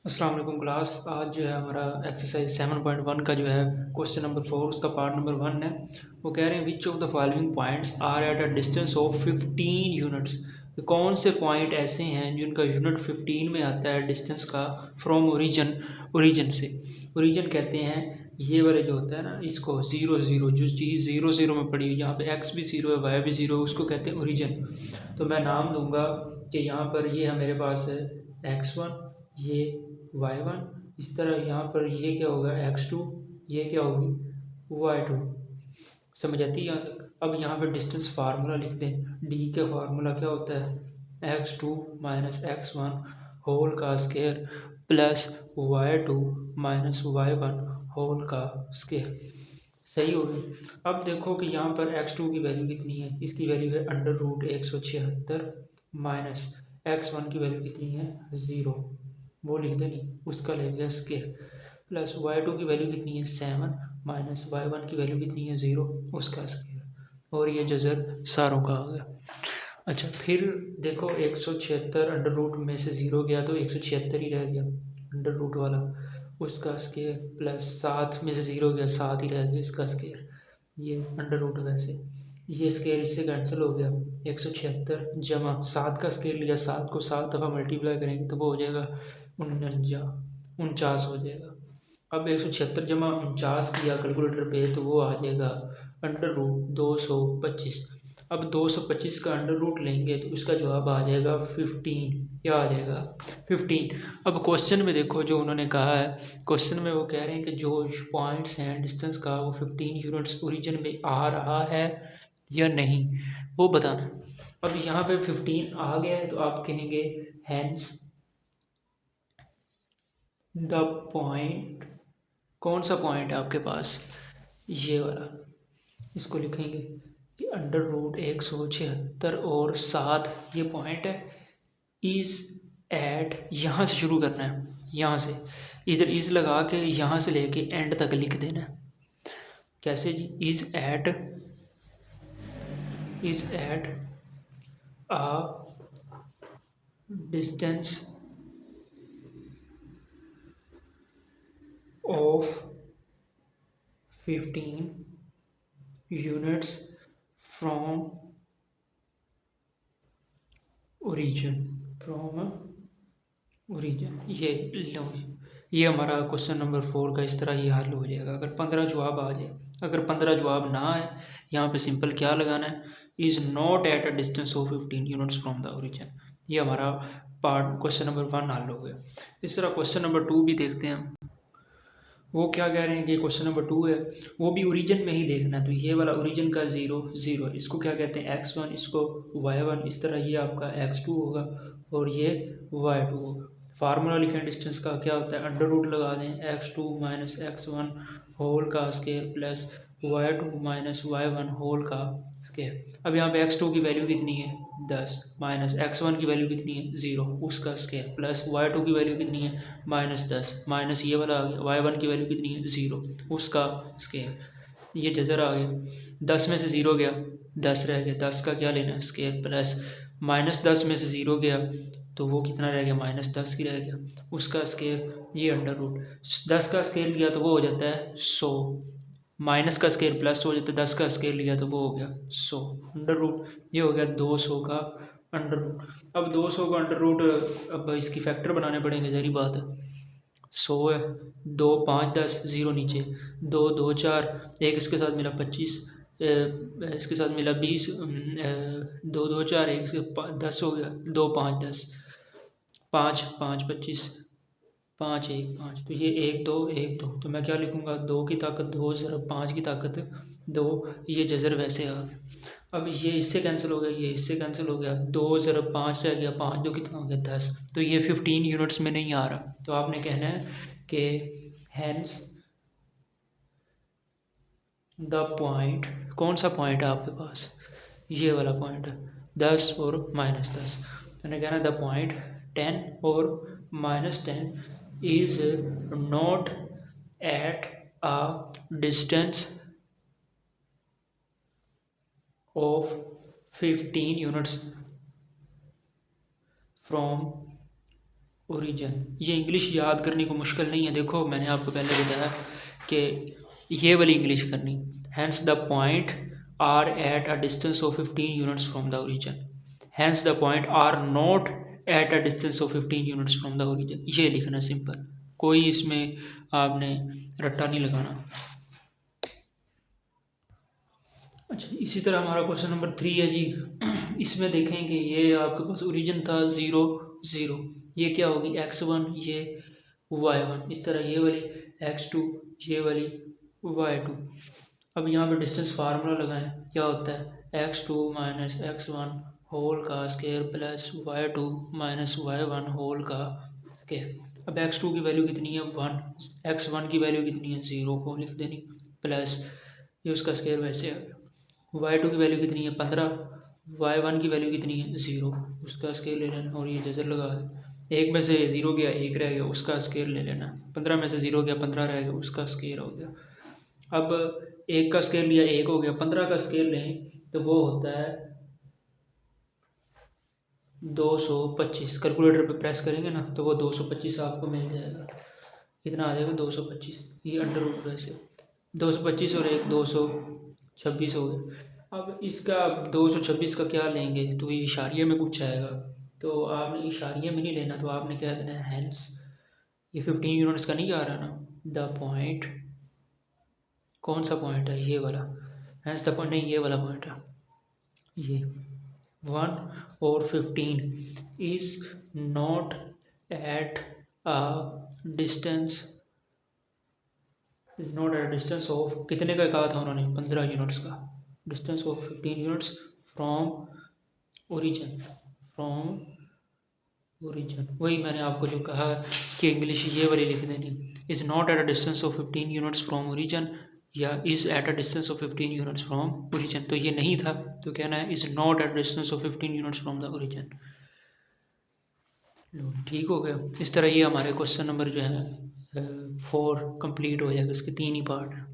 अस्सलाम वालेकुम क्लास। आज जो है हमारा एक्सरसाइज 7.1 का जो है क्वेश्चन नंबर 4 उसका पार्ट नंबर 1 है। वो कह रहे हैं which of the following points are at a distance of 15 units. तो कौन से पॉइंट ऐसे हैं जिनका यूनिट 15 में आता है डिस्टेंस का फ्रॉम ओरिजिन से। ओरिजिन कहते हैं ये वाले जो होता है ना, इसको ज़ीरो ज़ीरो, जो चीज़ ज़ीरो ज़ीरो में पड़ी हुई, जहाँ पे एक्स भी ज़ीरो है वाई भी ज़ीरो है, उसको कहते हैं ओरिजिन। तो मैं नाम दूंगा कि यहाँ पर ये है मेरे पास है x1, ये y1, इस तरह यहाँ पर ये क्या होगा x2, ये क्या होगी y2। समझ आती है यहाँ तक? अब यहाँ पे डिस्टेंस फार्मूला लिख दें। डी का फार्मूला क्या होता है x2 माइनस x1 होल का square plus y2 minus y1 whole का स्केयर। सही हो गई। अब देखो कि यहाँ पर x2 की वैल्यू कितनी है, इसकी वैल्यू है √176 माइनस x1 की वैल्यू कितनी है 0, वो लिख देनी, उसका ले लिया स्केयर, प्लस y2 की वैल्यू कितनी है 7 माइनस y1 की वैल्यू कितनी है 0, उसका स्केयर। और ये जजर सारों का आ गया। अच्छा फिर देखो 176 अंडर रूट में से 0 गया तो 176 ही रह गया अंडर रूट वाला, उसका स्केयर, प्लस 7 में से 0 गया 7 ही रह गया, इसका स्केयर। ये अंडर रूट वैसे, ये स्केयर इससे कैंसिल हो गया। 176 जमा 7 का स्केयर लिया, 7 को 7 दफ़ा मल्टीप्लाई करेंगे तो वो हो जाएगा 49 हो जाएगा। अब 176 जमा 49 किया कैलकुलेटर पे तो वो आ जाएगा अंडर रूट 225। अब 225 का अंडर रूट लेंगे तो उसका जवाब आ जाएगा 15। क्या आ जाएगा 15। अब क्वेश्चन में देखो जो उन्होंने कहा है, क्वेश्चन में वो कह रहे हैं कि जो पॉइंट्स हैं डिस्टेंस का वो 15 यूनिट्स ओरिजिन में आ रहा है या नहीं, वो बताना। अब यहाँ पे 15 आ गया है तो आप कहेंगे हैंस द पॉइंट। कौन सा पॉइंट है आपके पास, ये वाला, इसको लिखेंगे कि अंडर रूट 176 और 7 ये पॉइंट है, इज एट, यहाँ से शुरू करना है, यहाँ से इधर इज लगा के यहाँ से लेके एंड तक लिख देना है। कैसे जी, is at a distance of 15 units from origin, from origin. ये लो, ये हमारा क्वेश्चन नंबर 4 का इस तरह ये हल हो जाएगा अगर 15 जवाब आ जाए। अगर 15 जवाब ना आए, यहाँ पे सिंपल क्या लगाना है, is not at a distance of 15 units from the origin. ये हमारा पार्ट क्वेश्चन नंबर 1 हल हो गया। इस तरह क्वेश्चन नंबर 2 भी देखते हैं। वो क्या कह रहे हैं कि क्वेश्चन नंबर 2 है, वो भी ओरिजिन में ही देखना है। तो ये वाला ओरिजिन का 0 0, इसको क्या कहते हैं x1, इसको y1, इस तरह ये आपका x2 होगा और ये y2 होगा। फार्मूला लिखें डिस्टेंस का, क्या होता है अंडर रूट लगा दें x2 माइनस x1 होल का square plus y2 minus y1 whole का स्केयर। अब यहाँ पे x2 की वैल्यू कितनी है 10 माइनस x1 की वैल्यू कितनी है 0, उसका स्केयर, प्लस y2 की वैल्यू कितनी है -10 माइनस ये वाला आ गया y1 की वैल्यू कितनी है 0, उसका स्केयर। ये जजर आ गया, 10 में से 0 गया 10 रह गया, 10 का क्या लेना स्केयर, प्लस -10 में से 0 गया तो वो कितना रह गया -10 ही रह गया, उसका स्केयर। ये अंडर रूट 10 का स्केयर लिया तो वो हो जाता है 100, माइनस का स्केयर प्लस हो जाता है, 10 का स्केयर लिया तो वो हो गया 100 अंडर रूट। ये हो गया 200 का अंडर रूट। अब 200 का अंडर रूट, अब इसकी फैक्टर बनाने पड़ेंगे, जहरी बात है। 100 है, 2 5 10 0 नीचे, 2 2 4, एक इसके साथ मिला 25, इसके साथ मिला 20, 2 2 4, एक 10 हो गया, 2 5 10, 5 5 25, 5 1 5, तो ये 1 2 1 2, तो मैं क्या लिखूँगा 2 की ताकत 2 ज़रा 5 की ताकत 2, ये जज़र वैसे आ गया। अब ये इससे कैंसिल हो गया, ये इससे कैंसिल हो गया, 2 ज़रा 5 रह गया, 5 2 कितना हो गया 10, तो ये 15 यूनिट्स में नहीं आ रहा। तो आपने कहना है कि हैंस द पॉइंट, कौन सा पॉइंट है आपके पास, ये वाला पॉइंट है 10 और -10। मैंने कहना द पॉइंट 10 और -10 is not at a distance of 15 units from origin. ये इंग्लिश याद करने को मुश्किल नहीं है, देखो मैंने आपको पहले बताया कि ये वाली इंग्लिश करनी। Hence the point are at a distance of 15 units from the origin. Hence the point are not at a distance of 15 units from the origin. ये लिखना सिंपल, कोई इसमें आपने रट्टा नहीं लगाना। अच्छा, इसी तरह हमारा क्वेश्चन नंबर 3 है जी। इसमें देखें कि ये आपके पास ओरिजिन था 0 0, ये क्या होगी x1, ये y1, इस तरह ये वाली x2, ये वाली y2। अब यहाँ पे डिस्टेंस फार्मूला लगाएं, क्या होता है x2 माइनस x1 होल का square plus y2 minus y1 whole का स्केयर। अब x2 की वैल्यू कितनी है 1, x1 की वैल्यू कितनी है 0 को लिख देनी, प्लस ये उसका स्केयर वैसे आ गया। y2 की वैल्यू कितनी है 15, y1 की वैल्यू कितनी है 0, उसका स्केयर ले लेना और ये जजर लगा दें। एक में से 0 गया 1 रह गया, उसका स्केयर ले लेना। 15 में से 0 गया 15 रह गया, उसका स्केयर हो गया। अब 1 का स्केयर लिया 1 हो गया, 15 का स्केयर लें तो वो होता है 225। कैलकुलेटर पे प्रेस करेंगे ना तो वो 225 आपको मिल जाएगा। कितना आ जाएगा 225, ये अंडर रूट वैसे 225 और 1 226 हो गए। अब इसका 226 का क्या लेंगे तो ये इशारिये में कुछ आएगा, तो आपने इशारिये में नहीं लेना, तो आपने क्या देना है हैंस, ये 15 यूनिट्स का नहीं आ रहा ना, द पॉइंट, कौन सा पॉइंट है ये वाला, हैंस द पॉइंट नहीं ये वाला पॉइंट है, ये 1 और 15 is not at a distance, is not at distance of, कितने का कहा था उन्होंने 15 यूनिट्स का, distance of 15 units from origin, from origin. वही मैंने आपको जो कहा कि इंग्लिश ये वाली लिख देनी, is not at a distance of 15 units from origin या is at a distance of 15 units from origin. तो ये नहीं था तो कहना है is not at distance of 15 units from the origin. ठीक हो गया। इस तरह ये हमारे क्वेश्चन नंबर जो है 4 कंप्लीट हो जाएगा, इसके 3 ही पार्ट हैं।